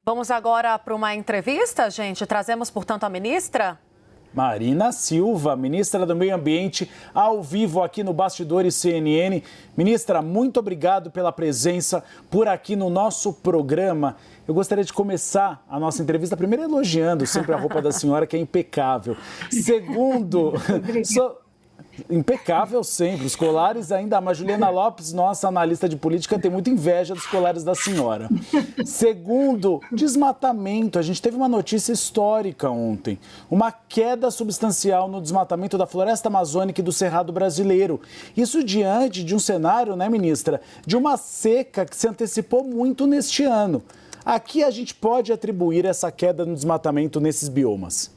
Vamos agora para uma entrevista, gente. Trazemos, portanto, a ministra Marina Silva, ministra do Meio Ambiente, ao vivo aqui no Bastidores CNN. Ministra, muito obrigado pela presença por aqui no nosso programa. Eu gostaria de começar a nossa entrevista primeiro elogiando sempre a roupa da senhora, que é impecável. Segundo, impecável sempre, os colares ainda, mas Juliana Lopes, nossa analista de política, tem muita inveja dos colares da senhora. Segundo, desmatamento. A gente teve uma notícia histórica ontem, uma queda substancial no desmatamento da floresta amazônica e do Cerrado brasileiro. Isso diante de um cenário, né, ministra, de uma seca que se antecipou muito neste ano. A que a gente pode atribuir essa queda no desmatamento nesses biomas?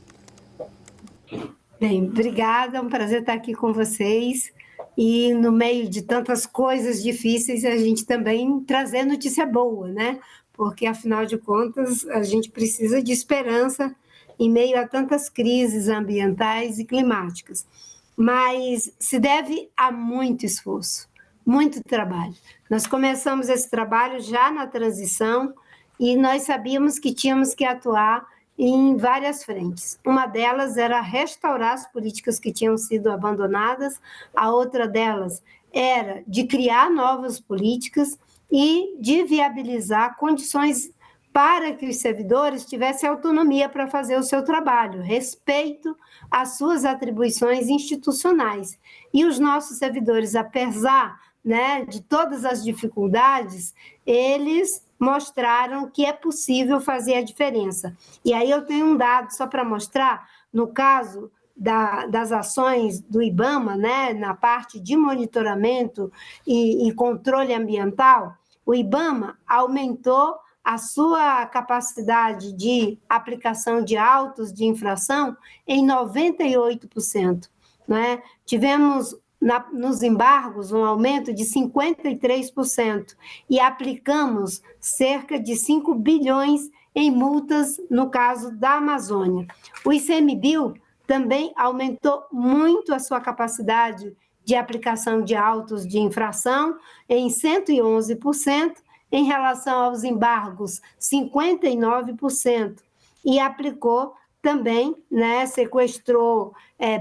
Bem, obrigada, é um prazer estar aqui com vocês e no meio de tantas coisas difíceis a gente também trazer notícia boa, né? Porque afinal de contas a gente precisa de esperança em meio a tantas crises ambientais e climáticas, mas se deve a muito esforço, muito trabalho. Nós começamos esse trabalho já na transição e nós sabíamos que tínhamos que atuar em várias frentes. Uma delas era restaurar as políticas que tinham sido abandonadas, a outra delas era de criar novas políticas e de viabilizar condições para que os servidores tivessem autonomia para fazer o seu trabalho, respeito às suas atribuições institucionais. E os nossos servidores, apesar, né, de todas as dificuldades, eles mostraram que é possível fazer a diferença. E aí eu tenho um dado só para mostrar, no caso das ações do IBAMA, né, na parte de monitoramento e controle ambiental, o IBAMA aumentou a sua capacidade de aplicação de autos de infração em 98%. Né? Tivemos nos embargos um aumento de 53% e aplicamos cerca de 5 bilhões em multas no caso da Amazônia. O ICMBio também aumentou muito a sua capacidade de aplicação de autos de infração em 111%, em relação aos embargos, 59%, e aplicou também, né, sequestrou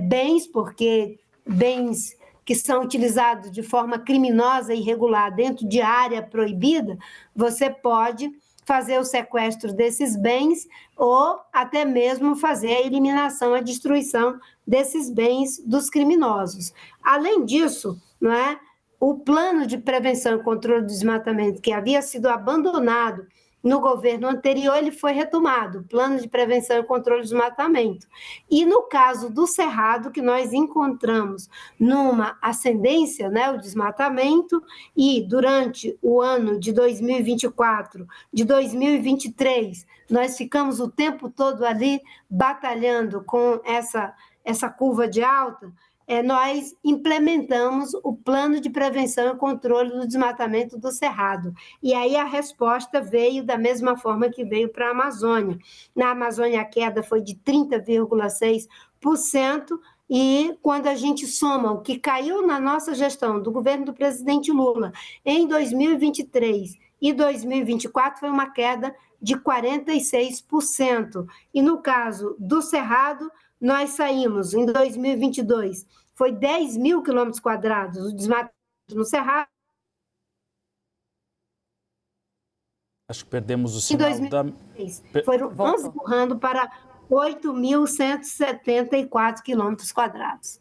bens, porque bens que são utilizados de forma criminosa e irregular dentro de área proibida, você pode fazer o sequestro desses bens ou até mesmo fazer a eliminação, a destruição desses bens dos criminosos. Além disso, não é, o plano de prevenção e controle do desmatamento, que havia sido abandonado no governo anterior, ele foi retomado, plano de prevenção e controle do desmatamento. E no caso do Cerrado, que nós encontramos numa ascendência, né, o desmatamento, e durante o ano de 2024, de 2023, nós ficamos o tempo todo ali batalhando com essa curva de alta, nós implementamos o plano de prevenção e controle do desmatamento do Cerrado. E aí a resposta veio da mesma forma que veio para a Amazônia. Na Amazônia a queda foi de 30,6%, e quando a gente soma o que caiu na nossa gestão do governo do presidente Lula em 2023 e 2024, foi uma queda de 46%. E no caso do Cerrado, nós saímos em 2022, foi 10 mil quilômetros quadrados o desmatamento no Cerrado. Acho que perdemos o sinal. Em 2023, vamos empurrando para 8.174 quilômetros quadrados.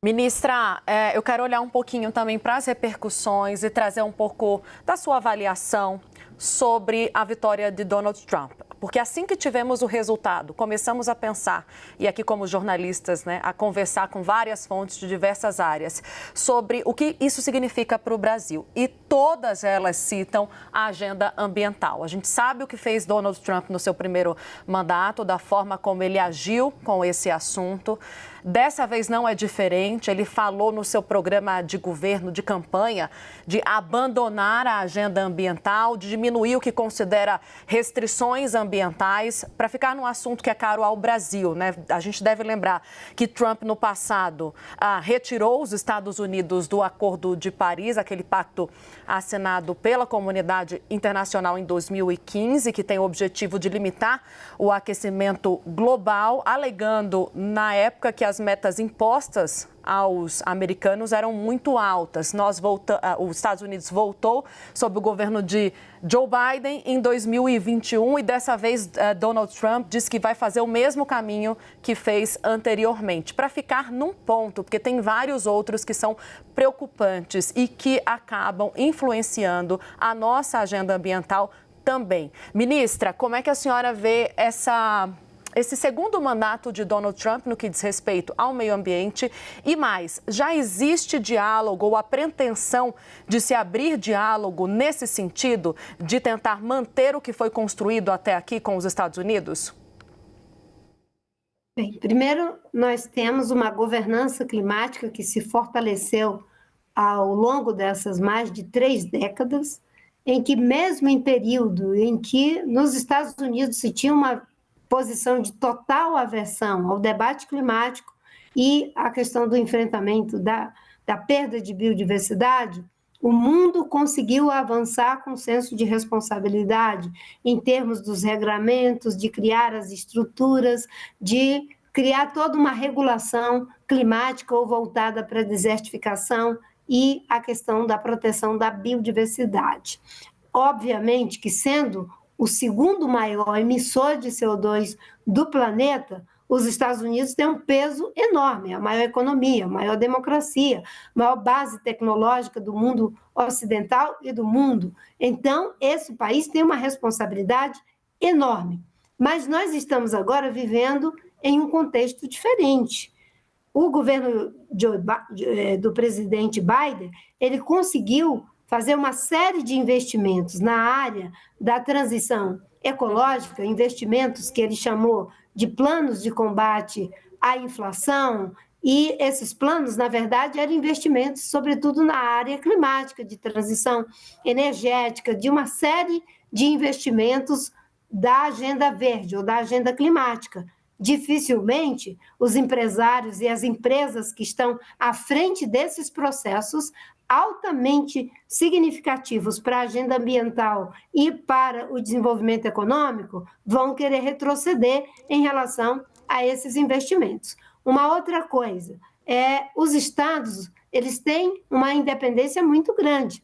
Ministra, eu quero olhar um pouquinho também para as repercussões e trazer um pouco da sua avaliação sobre a vitória de Donald Trump. Porque assim que tivemos o resultado, começamos a pensar, e aqui como jornalistas, né, a conversar com várias fontes de diversas áreas, sobre o que isso significa para o Brasil. E todas elas citam a agenda ambiental. A gente sabe o que fez Donald Trump no seu primeiro mandato, da forma como ele agiu com esse assunto. Dessa vez não é diferente, ele falou no seu programa de governo, de campanha, de abandonar a agenda ambiental, de diminuir o que considera restrições ambientais ambientais, para ficar num assunto que é caro ao Brasil, né? A gente deve lembrar que Trump, no passado, retirou os Estados Unidos do Acordo de Paris, aquele pacto assinado pela comunidade internacional em 2015, que tem o objetivo de limitar o aquecimento global, alegando, na época, que as metas impostas aos americanos eram muito altas. Os Estados Unidos voltou sob o governo de Joe Biden em 2021 e dessa vez Donald Trump diz que vai fazer o mesmo caminho que fez anteriormente, para ficar num ponto, porque tem vários outros que são preocupantes e que acabam influenciando a nossa agenda ambiental também. Ministra, como é que a senhora vê esse segundo mandato de Donald Trump no que diz respeito ao meio ambiente? E mais, já existe diálogo ou a pretensão de se abrir diálogo nesse sentido, de tentar manter o que foi construído até aqui com os Estados Unidos? Bem, primeiro, nós temos uma governança climática que se fortaleceu ao longo dessas mais de 3 décadas, em que mesmo em período em que nos Estados Unidos se tinha uma posição de total aversão ao debate climático e à questão do enfrentamento da perda de biodiversidade, o mundo conseguiu avançar com senso de responsabilidade em termos dos regramentos, de criar as estruturas, de criar toda uma regulação climática ou voltada para a desertificação e a questão da proteção da biodiversidade. Obviamente que, sendo o segundo maior emissor de CO2 do planeta, os Estados Unidos têm um peso enorme, a maior economia, a maior democracia, a maior base tecnológica do mundo ocidental e do mundo. Então, esse país tem uma responsabilidade enorme. Mas nós estamos agora vivendo em um contexto diferente. O governo do presidente Biden, ele conseguiu fazer uma série de investimentos na área da transição ecológica, investimentos que ele chamou de planos de combate à inflação, e esses planos, na verdade, eram investimentos, sobretudo na área climática, de transição energética, de uma série de investimentos da agenda verde ou da agenda climática. Dificilmente os empresários e as empresas que estão à frente desses processos altamente significativos para a agenda ambiental e para o desenvolvimento econômico vão querer retroceder em relação a esses investimentos. Uma outra coisa os estados, eles têm uma independência muito grande.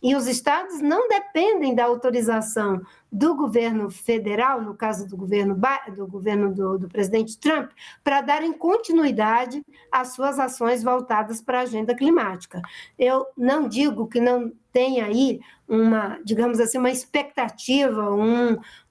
E os estados não dependem da autorização do governo federal, no caso do governo do presidente Trump, para darem continuidade às suas ações voltadas para a agenda climática. Eu não digo que não tem aí uma, digamos assim, uma expectativa,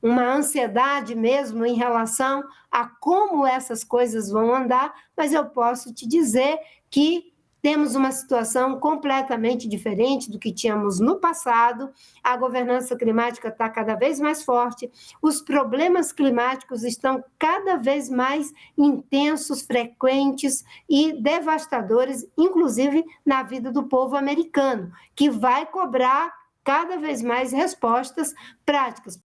uma ansiedade mesmo em relação a como essas coisas vão andar, mas eu posso te dizer que temos uma situação completamente diferente do que tínhamos no passado, a governança climática está cada vez mais forte, os problemas climáticos estão cada vez mais intensos, frequentes e devastadores, inclusive na vida do povo americano, que vai cobrar cada vez mais respostas práticas.